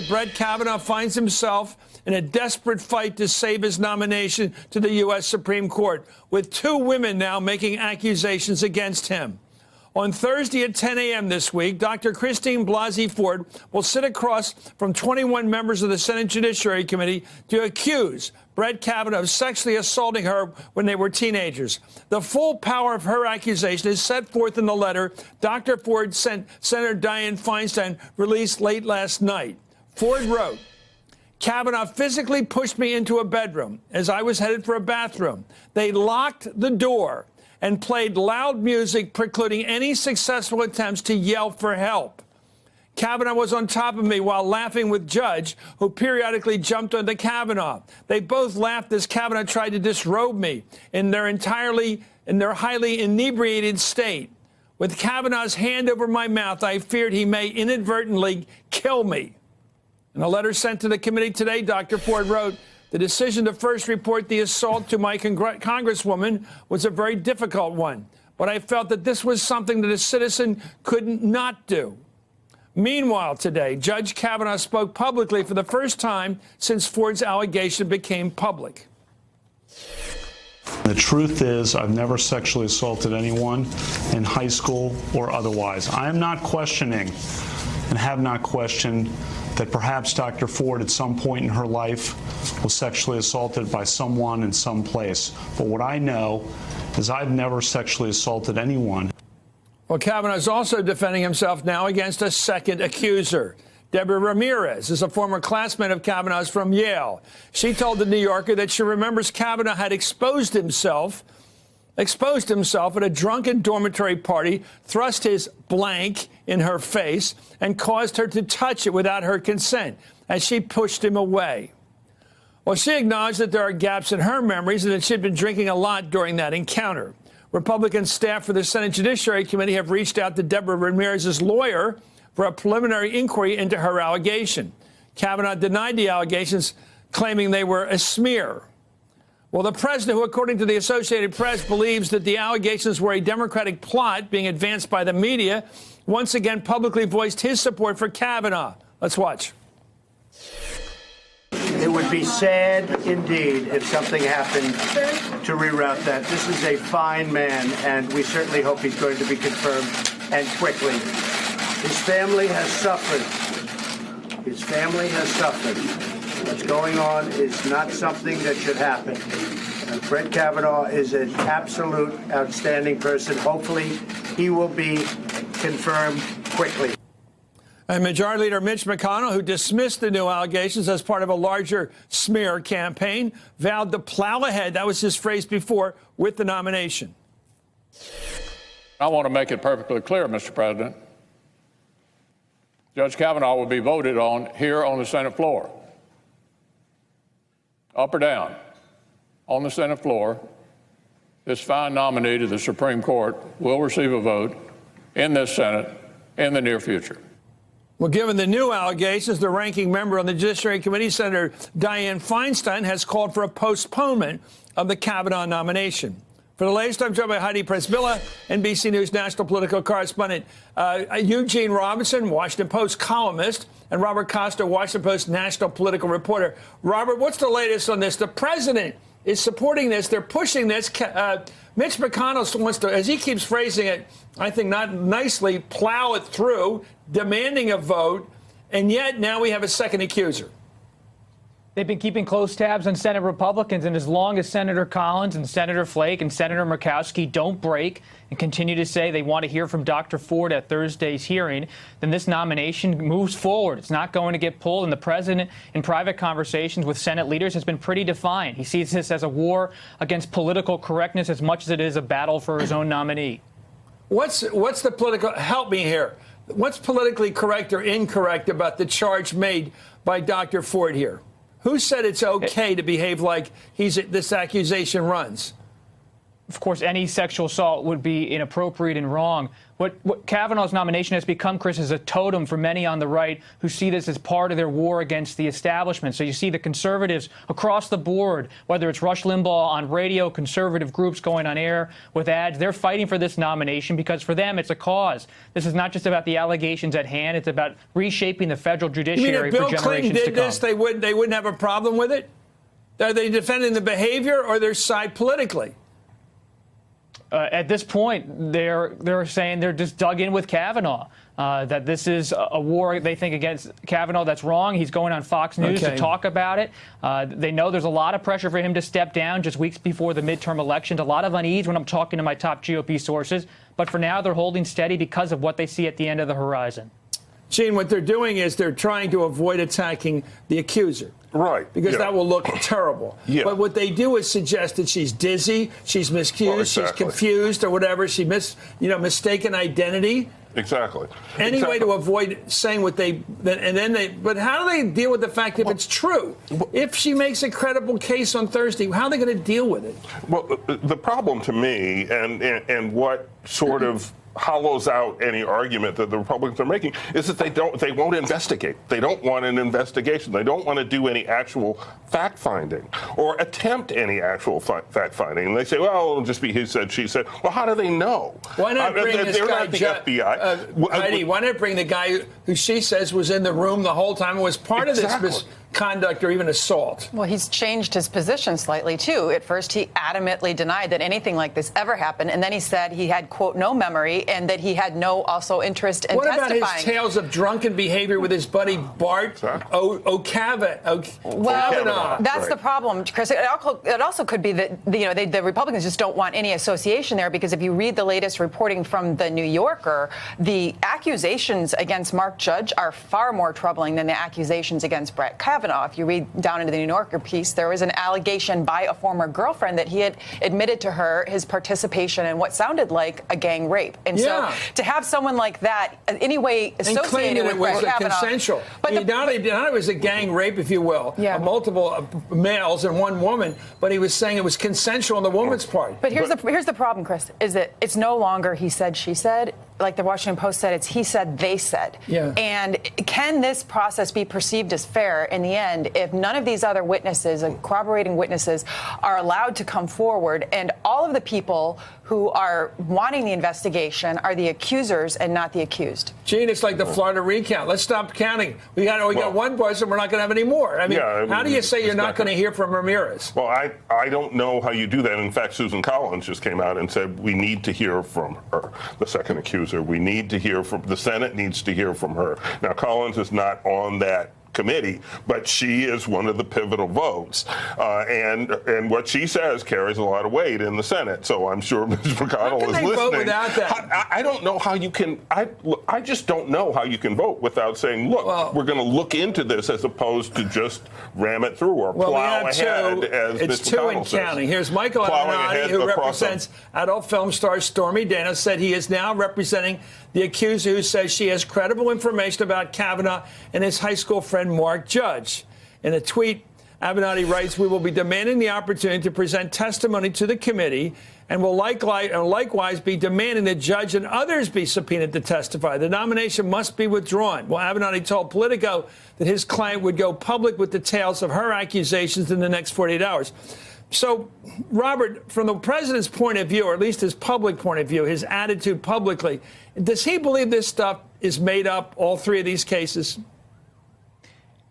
that Brett Kavanaugh finds himself in a desperate fight to save his nomination to the U.S. Supreme Court, with two women now making accusations against him. On Thursday at 10 a.m. this week, Dr. Christine Blasey Ford will sit across from 21 members of the Senate Judiciary Committee to accuse Brett Kavanaugh of sexually assaulting her when they were teenagers. The full power of her accusation is set forth in the letter Dr. Ford sent Senator Dianne Feinstein, released late last night. Ford wrote, "Kavanaugh physically pushed me into a bedroom as I was headed for a bathroom. They locked the door and played loud music, precluding any successful attempts to yell for help. Kavanaugh was on top of me while laughing with Judge, who periodically jumped onto Kavanaugh. They both laughed as Kavanaugh tried to disrobe me in their highly inebriated state. With Kavanaugh's hand over my mouth, I feared he may inadvertently kill me." In a letter sent to the committee today, Dr. Ford wrote, "The decision to first report the assault to my congresswoman was a very difficult one, but I felt that this was something that a citizen could not do." Meanwhile, today, Judge Kavanaugh spoke publicly for the first time since Ford's allegation became public. The truth is, I've never sexually assaulted anyone in high school or otherwise. I am not questioning and have not questioned that perhaps Dr. Ford at some point in her life was sexually assaulted by someone in some place. But what I know is I've never sexually assaulted anyone. Well, Kavanaugh is also defending himself now against a second accuser. Deborah Ramirez is a former classmate of Kavanaugh's from Yale. She told the New Yorker that she remembers Kavanaugh had exposed himself at a drunken dormitory party, thrust his blank in her face, and caused her to touch it without her consent as she pushed him away. Well, she acknowledged that there are gaps in her memories and that she'd been drinking a lot during that encounter. Republican staff for the Senate Judiciary Committee have reached out to Deborah Ramirez's lawyer for a preliminary inquiry into her allegation. Kavanaugh denied the allegations, claiming they were a smear. Well, the president, who, according to the Associated Press, believes that the allegations were a Democratic plot being advanced by the media, once again publicly voiced his support for Kavanaugh. Let's watch. It would be sad indeed if something happened to reroute that. This is a fine man, and we certainly hope he's going to be confirmed, and quickly. His family has suffered. His family has suffered. What's going on is not something that should happen. Brett Kavanaugh is an absolute outstanding person. Hopefully, he will be confirmed quickly. And Majority Leader Mitch McConnell, who dismissed the new allegations as part of a larger smear campaign, vowed to plow ahead, that was his phrase before, with the nomination. I want to make it perfectly clear, Mr. President. Judge Kavanaugh will be voted on here on the Senate floor. Up or down, on the Senate floor, this fine nominee to the Supreme Court will receive a vote in this Senate in the near future. Well, given the new allegations, the ranking member on the Judiciary Committee, Senator Dianne Feinstein, has called for a postponement of the Kavanaugh nomination. For the latest, I'm joined by Heidi Pressbilla, NBC News national political correspondent, Eugene Robinson, Washington Post columnist, and Robert Costa, Washington Post national political reporter. Robert, what's the latest on this? The president is supporting this. They're pushing this. Mitch McConnell wants to, as he keeps phrasing it, I think not nicely, plow it through, demanding a vote, and yet now we have a second accuser. They've been keeping close tabs on Senate Republicans, and as long as Senator Collins and Senator Flake and Senator Murkowski don't break and continue to say they want to hear from Dr. Ford at Thursday's hearing, then this nomination moves forward. It's not going to get pulled, and the president, in private conversations with Senate leaders, has been pretty defiant. He sees this as a war against political correctness as much as it is a battle for his own nominee. What's the political, help me here, what's politically correct or incorrect about the charge made by Dr. Ford here? Who said it's okay to behave like this accusation runs? of course, any sexual assault would be inappropriate and wrong. What Kavanaugh's nomination has become, Chris, is a totem for many on the right who see this as part of their war against the establishment. So you see the conservatives across the board, whether it's Rush Limbaugh on radio, conservative groups going on air with ads, they're fighting for this nomination because for them it's a cause. This is not just about the allegations at hand. It's about reshaping the federal judiciary for generations to come. If Bill Clinton did this, they wouldn't have a problem with it? Are they defending the behavior or their side politically? At this point, they're saying they're just dug in with Kavanaugh, that this is a war they think against Kavanaugh that's wrong. He's going on Fox News to talk about it. They know there's a lot of pressure for him to step down just weeks before the midterm elections, a lot of unease when I'm talking to my top GOP sources. But for now, they're holding steady because of what they see at the end of the horizon. Gene, what they're doing is they're trying to avoid attacking the accuser. Right. Because that will look terrible. Yeah. But what they do is suggest that she's dizzy, she's miscued, she's confused or whatever, she mistaken identity. Exactly. Any way to avoid saying what but how do they deal with the fact if it's true? If she makes a credible case on Thursday, how are they going to deal with it? Well, the problem to me and what sort of hollows out any argument that the Republicans are making is that they won't investigate. They don't want an investigation. They don't want to do any actual fact finding or attempt any actual fact finding. And they say, well, it'll just be he said, she said. Well, how do they know? Why not bring this they're guy, not the FBI. Heidi, why not bring the guy who she says was in the room the whole time and was part of this misconduct or even assault? Well, he's changed his position slightly, too. At first, he adamantly denied that anything like this ever happened. And then he said he had, quote, no memory and that he had no also interest in testifying. What about his tales of drunken behavior with his buddy Bart Kavanaugh? Well, that's the problem, Chris. It also could be that the Republicans just don't want any association there because if you read the latest reporting from the New Yorker, the accusations against Mark Judge are far more troubling than the accusations against Brett Kavanaugh. If you read down into the New Yorker piece, there was an allegation by a former girlfriend that he had admitted to her his participation in what sounded like a gang rape. And so to have someone like that anyway associated with Brett Kavanaugh, consensual. But not it was a gang rape, if you will, multiple males and one woman, but he was saying it was consensual on the woman's part. But here's the problem, Chris, is that it's no longer he said, she said. Like the Washington Post said, it's he said, they said. Yeah. And can this process be perceived as fair in the end if none of these other witnesses and corroborating witnesses are allowed to come forward and all of the people who are wanting the investigation are the accusers and not the accused? Gene, it's like the Florida recount. Let's stop counting. We got one person, we're not going to have any more. I mean, how do you say you're not going to hear from Ramirez? Well, I don't know how you do that. In fact, Susan Collins just came out and said we need to hear from her, the second accuser. We need to hear from the Senate needs to hear from her. Now, Collins is not on that committee, but she is one of the pivotal votes, and what she says carries a lot of weight in the Senate. So I'm sure Ms. McConnell is listening. Vote without that? I don't know how you can. I just don't know how you can vote without saying, look, we're going to look into this as opposed to just ram it through or plow ahead. As it's Ms. two McConnell and says. counting. Here's Michael Avenatti, who represents adult film star Stormy Daniels, said he is now representing the accuser who says she has credible information about Kavanaugh and his high school friend Mark Judge. In a tweet, Avenatti writes, we will be demanding the opportunity to present testimony to the committee and will likewise be demanding that Judge and others be subpoenaed to testify. The nomination must be withdrawn. Well, Avenatti told Politico that his client would go public with details of her accusations in the next 48 hours. So, Robert, from the president's point of view, or at least his public point of view, his attitude publicly, does he believe this stuff is made up, all three of these cases?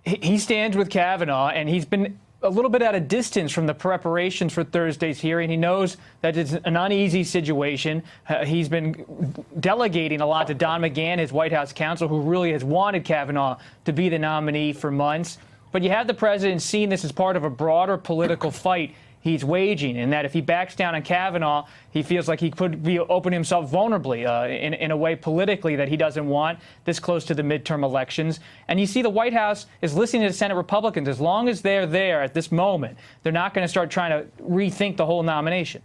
He stands with Kavanaugh, and he's been a little bit at a distance from the preparations for Thursday's hearing. He knows that it's an uneasy situation. He's been delegating a lot to Don McGahn, his White House counsel, who really has wanted Kavanaugh to be the nominee for months. But you have the president seeing this as part of a broader political fight he's waging, and that if he backs down on Kavanaugh, he feels like he could be opening himself vulnerably in a way politically that he doesn't want this close to the midterm elections. And you see the White House is listening to Senate Republicans. As long as they're there at this moment, they're not going to start trying to rethink the whole nomination.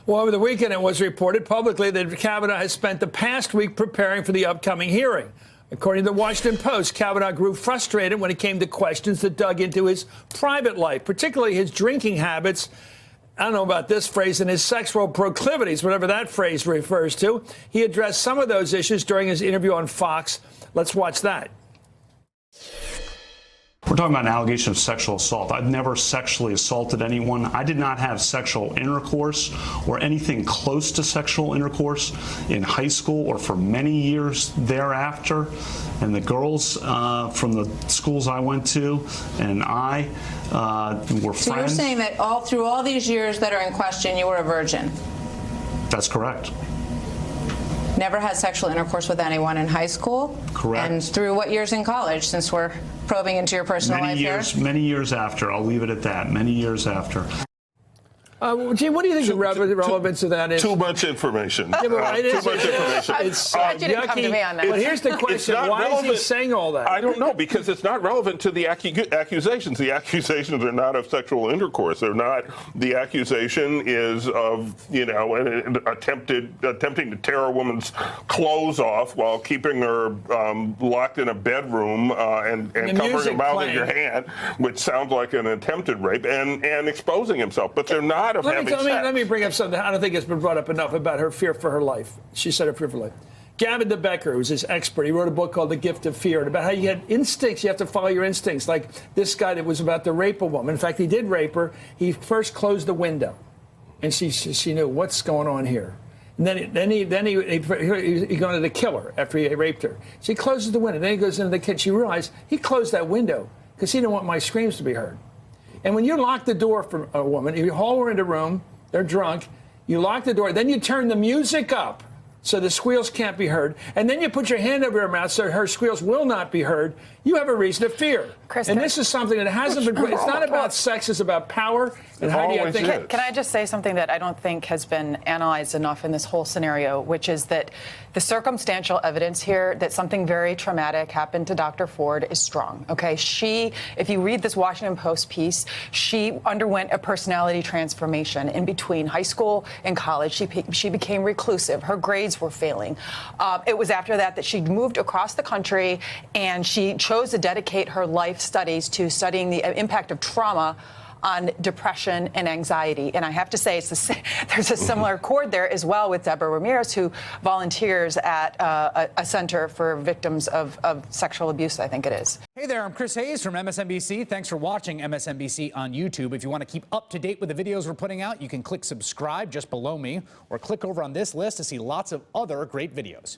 Well, over the weekend, it was reported publicly that Kavanaugh has spent the past week preparing for the upcoming hearing. According to the Washington Post, Kavanaugh grew frustrated when it came to questions that dug into his private life, particularly his drinking habits, I don't know about this phrase, and his sexual proclivities, whatever that phrase refers to. He addressed some of those issues during his interview on Fox. Let's watch that. We're talking about an allegation of sexual assault. I've never sexually assaulted anyone. I did not have sexual intercourse or anything close to sexual intercourse in high school or for many years thereafter. And the girls from the schools I went to and I were friends. So you're saying that through all these years that are in question, you were a virgin? That's correct. Never had sexual intercourse with anyone in high school? Correct. And through what years in college, since we're probing into your personal life here? Many years after. I'll leave it at that. Many years after. Gene, what do you think the relevance of that is? Too much information. Yeah, but it is. Too much information. It's Glad you didn't come to me on that. But here's the question. Why is he saying all that? I don't know, because it's not relevant to the accusations. The accusations are not of sexual intercourse. They're not. The accusation is of, attempting to tear a woman's clothes off while keeping her locked in a bedroom and covering her mouth with your hand, which sounds like an attempted rape, and exposing himself. But they're not of having sex. Let me bring up something. I don't think it's been brought up enough about her fear for her life. She said her fear for life. Gavin DeBecker, who's his expert, he wrote a book called The Gift of Fear, and about how you had instincts. You have to follow your instincts. Like this guy that was about to rape a woman. In fact, he did rape her. He first closed the window, and she knew what's going on here. And then he going to kill her after he raped her. So he closes the window. Then he goes into the kitchen. She realized he closed that window because he didn't want my screams to be heard. And when you lock the door for a woman, you haul her into a room, they're drunk, you lock the door, then you turn the music up so the squeals can't be heard, and then you put your hand over her mouth so her squeals will not be heard, you have a reason to fear. Chris, and this is something that hasn't been. It's not about sex, it's about power. And how do you think? Can I just say something that I don't think has been analyzed enough in this whole scenario, which is that the circumstantial evidence here that something very traumatic happened to Dr. Ford is strong. Okay, if you read this Washington Post piece, she underwent a personality transformation in between high school and college. She became reclusive. Her grades were failing. It was after that she moved across the country and she chose to dedicate her life studies to studying the impact of trauma on depression and anxiety. And I have to say, there's a similar chord there as well with Deborah Ramirez, who volunteers at a center for victims of sexual abuse, I think it is. Hey there, I'm Chris Hayes from MSNBC. Thanks for watching MSNBC on YouTube. If you want to keep up to date with the videos we're putting out, you can click subscribe just below me or click over on this list to see lots of other great videos.